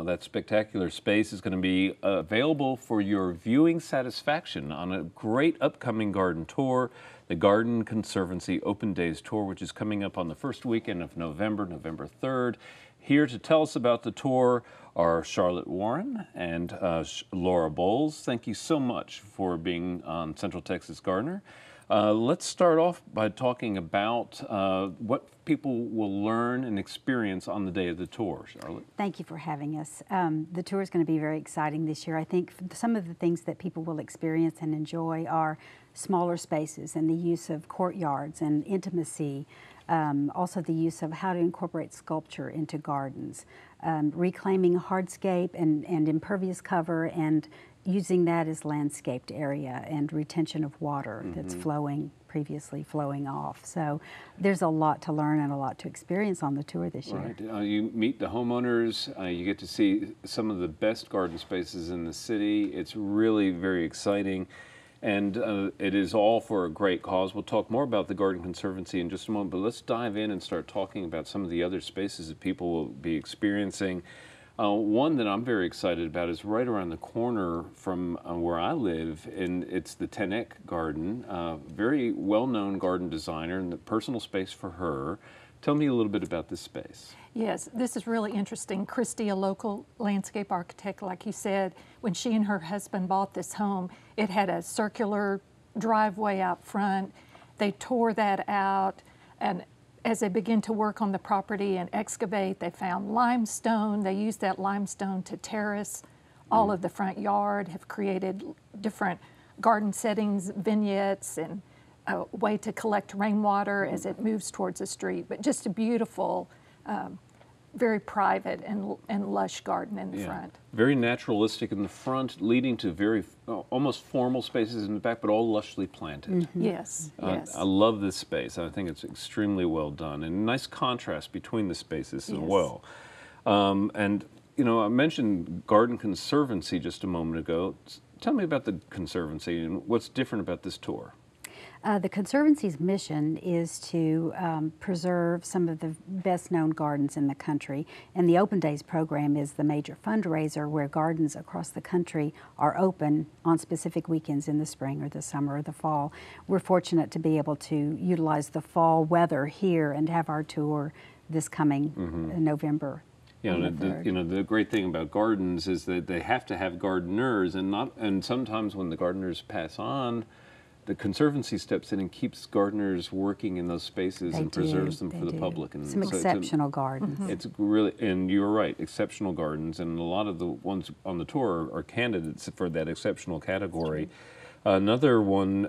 Well, that spectacular space is going to be available for your viewing satisfaction on a great upcoming garden tour, the Garden Conservancy Open Days Tour, which is coming up on the first weekend of November, November 3rd. Here to tell us about the tour are Charlotte Warren and Laura Bohls. Thank you so much for being on Central Texas Gardener. Let's start off by talking about what people will learn and experience on the day of the tour. Charlotte? Thank you for having us. The tour is going to be very exciting this year. I think some of the things that people will experience and enjoy are smaller spaces and the use of courtyards and intimacy. Also the use of how to incorporate sculpture into gardens, reclaiming hardscape and impervious cover and using that as landscaped area and retention of water that's previously flowing off. So there's a lot to learn and a lot to experience on the tour this year. Right. You meet the homeowners, you get to see some of the best garden spaces in the city. It's really very exciting. And it is all for a great cause. We'll talk more about the Garden Conservancy in just a moment, but let's dive in and start talking about some of the other spaces that people will be experiencing. One that I'm very excited about is right around the corner from where I live, and it's the Teneyck Garden. Very well-known garden designer and the personal space for her. Tell me a little bit about this space. Yes, this is really interesting. Christy, a local landscape architect, like you said, when she and her husband bought this home, it had a circular driveway out front. They tore that out, and as they began to work on the property and excavate, they found limestone. They used that limestone to terrace all of the front yard, have created different garden settings, vignettes, and a way to collect rainwater as it moves towards the street. But just a beautiful, very private and lush garden in the front. Very naturalistic in the front, leading to very almost formal spaces in the back, but all lushly planted. Yes, yes. I love this space. I think it's extremely well done, and nice contrast between the spaces as well. And you know, I mentioned Garden Conservancy just a moment ago. Tell me about the Conservancy and what's different about this tour. The Conservancy's mission is to preserve some of the best-known gardens in the country, and the Open Days program is the major fundraiser where gardens across the country are open on specific weekends in the spring or the summer or the fall. We're fortunate to be able to utilize the fall weather here and have our tour this coming November. You know, the great thing about gardens is that they have to have gardeners, and sometimes when the gardeners pass on, the Conservancy steps in and keeps gardeners working in those spaces and preserves them for the public. And some exceptional gardens. It's really, and you're right, exceptional gardens, and a lot of the ones on the tour are candidates for that exceptional category. Another one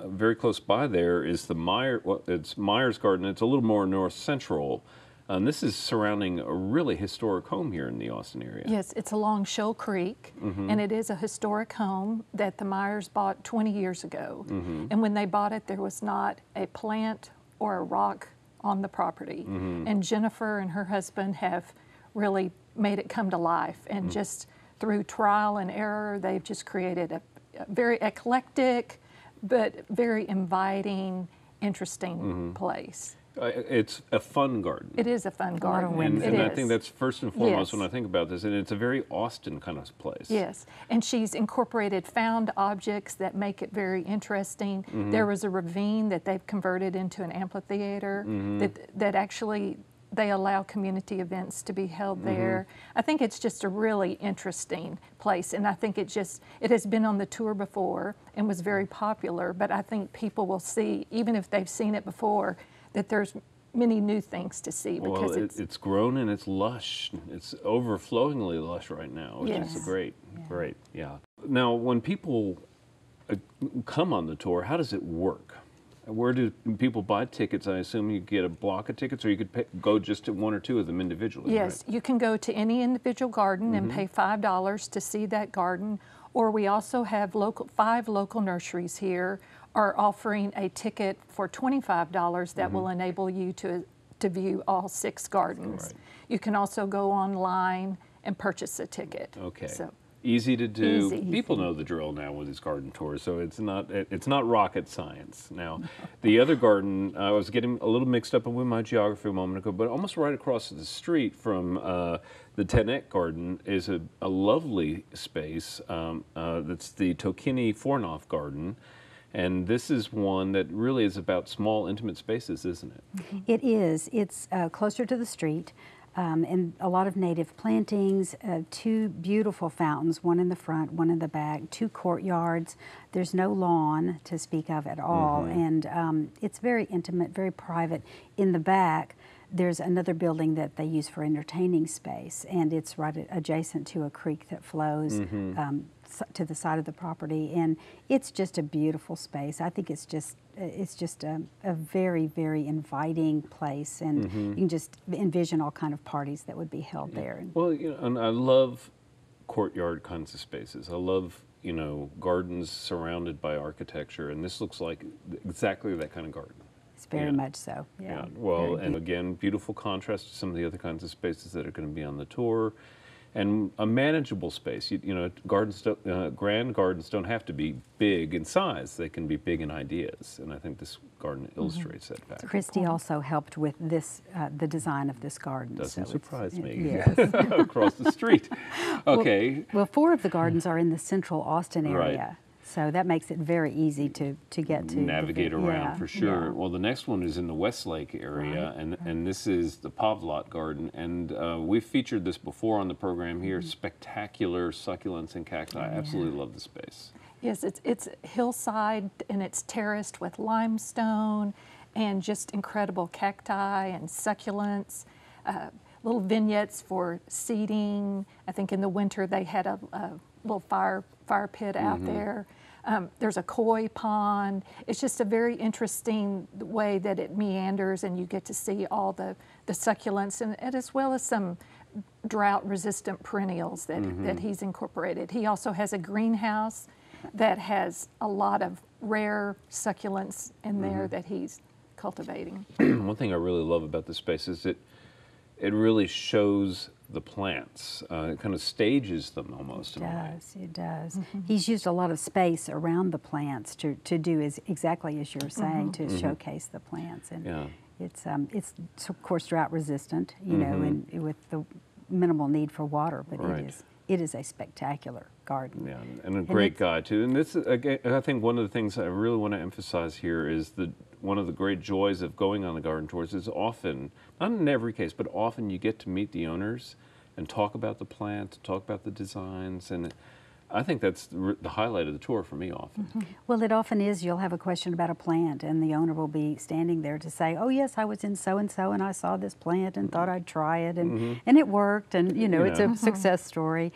very close by there is the it's Myers Garden. It's a little more north central. And this is surrounding a really historic home here in the Austin area. Yes, it's along Shoal Creek, and it is a historic home that the Myers bought 20 years ago. And when they bought it, there was not a plant or a rock on the property. And Jennifer and her husband have really made it come to life. And just through trial and error, they've just created a very eclectic, but very inviting, interesting place. It's a fun garden. It is a fun garden. And I think that's first and foremost when I think about this, and it's a very Austin kind of place. Yes, and she's incorporated found objects that make it very interesting. There was a ravine that they've converted into an amphitheater that actually they allow community events to be held there. I think it's just a really interesting place, and I think it has been on the tour before and was very popular, but I think people will see, even if they've seen it before, that there's many new things to see because it's grown and it's lush. It's overflowingly lush right now, which is great. Now, when people come on the tour, how does it work? Where do people buy tickets? I assume you get a block of tickets, or you could go just to one or two of them individually. Yes, you can go to any individual garden and pay $5 to see that garden, or we also have 5 local nurseries here are offering a ticket for $25 that will enable you to view all 6 gardens. You can also go online and purchase a ticket. Okay. So Easy to do. Easy. People know the drill now with these garden tours, so it's not rocket science. Now, the other garden, I was getting a little mixed up with my geography a moment ago, but almost right across the street from the Teneyck Garden is a lovely space. That's the Tokini Fornoff Garden. And this is one that really is about small, intimate spaces, isn't it? It is. It's closer to the street. And a lot of native plantings, 2 beautiful fountains, one in the front, one in the back, 2 courtyards. There's no lawn to speak of at all, and it's very intimate, very private. In the back, there's another building that they use for entertaining space, and it's right adjacent to a creek that flows to the side of the property, and it's just a beautiful space. I think it's just a very, very inviting place, and you can just envision all kind of parties that would be held there. Well, and I love courtyard kinds of spaces. I love, gardens surrounded by architecture, and this looks like exactly that kind of garden. It's very much so. Yeah. Well, and again, beautiful contrast to some of the other kinds of spaces that are going to be on the tour. And a manageable space. Gardens, grand gardens don't have to be big in size. They can be big in ideas, and I think this garden illustrates that fact. Christy also helped with this, the design of this garden. Doesn't surprise me. Yes. Across the street. Okay. Well, 4 of the gardens are in the central Austin area. Right. So that makes it very easy to get to. Navigate around for sure. Yeah. Well, the next one is in the Westlake area, and this is the Pavlot Garden. And we've featured this before on the program here. Spectacular succulents and cacti. I absolutely love the space. Yes, it's hillside and it's terraced with limestone and just incredible cacti and succulents. Little vignettes for seating. I think in the winter they had a little fire pit out there. There's a koi pond. It's just a very interesting way that it meanders, and you get to see all the succulents, and as well as some drought-resistant perennials that he's incorporated. He also has a greenhouse that has a lot of rare succulents in there that he's cultivating. One thing I really love about this space is it really shows the plants. It kind of stages them almost in a way. It does. He's used a lot of space around the plants to do exactly as you're saying, to showcase the plants. And it's of course drought resistant, and with the minimal need for water, but it is a spectacular garden. Yeah, and a great guy too. And this, again, I think one of the things I really want to emphasize here is one of the great joys of going on the garden tours is often, not in every case, but often you get to meet the owners and talk about the plant, talk about the designs, and I think that's the highlight of the tour for me often. Well, it often is. You'll have a question about a plant, and the owner will be standing there to say, "Oh yes, I was in so-and-so, and I saw this plant and thought I'd try it, and it worked," and it's a success story.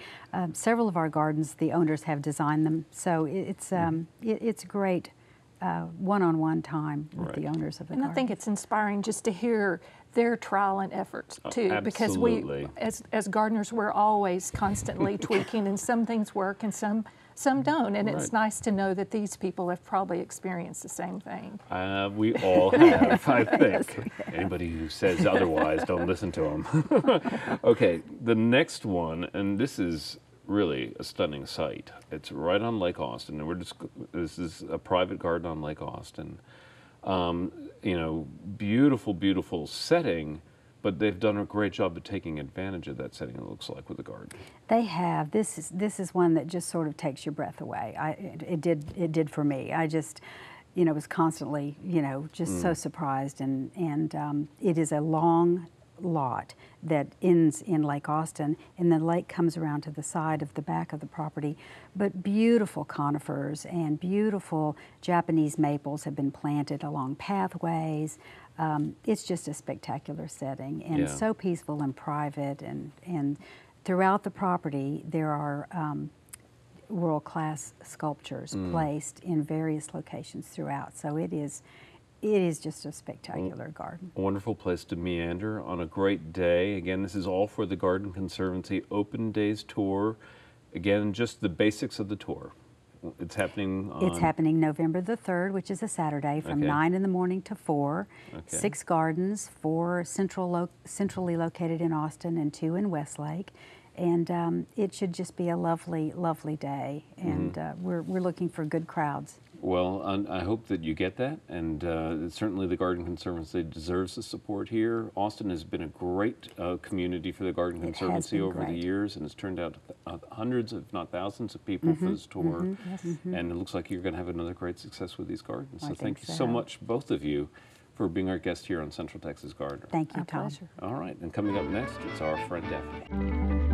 Several of our gardens, the owners have designed them, so it's great one-on-one time with the owners of the garden. And I think it's inspiring just to hear their trial and efforts too, because we, as gardeners, we're always constantly tweaking, and some things work and some don't, and it's nice to know that these people have probably experienced the same thing. We all have, I think. Anybody who says otherwise, don't listen to them. Okay, the next one, and this is really a stunning site. It's right on Lake Austin, and this is a private garden on Lake Austin. Beautiful, beautiful setting, but they've done a great job of taking advantage of that setting, it looks like, with the garden. They have. This is one that just sort of takes your breath away. It did for me. I just, was constantly, just so surprised, and it is a long lot that ends in Lake Austin, and the lake comes around to the side of the back of the property. But beautiful conifers and beautiful Japanese maples have been planted along pathways. It's just a spectacular setting, and so peaceful and private, and throughout the property there are world-class sculptures placed in various locations throughout. So it is just a spectacular garden. A wonderful place to meander on a great day. Again, this is all for the Garden Conservancy Open Days Tour. Again, just the basics of the tour. It's happening on... It's happening November the 3rd, which is a Saturday, from 9 in the morning to 4. 6 gardens, 4 centrally located in Austin and 2 in Westlake. And it should just be a lovely, lovely day. And we're looking for good crowds. Well, I hope that you get that, and certainly the Garden Conservancy deserves the support here. Austin has been a great community for the Garden Conservancy over the years, and it's turned out hundreds, if not thousands, of people for this tour. And it looks like you're going to have another great success with these gardens. Well, so thank you so much, both of you, for being our guest here on Central Texas Gardener. Thank you, Our Tom. pleasure. All right, and coming up next, it's our friend Daphne.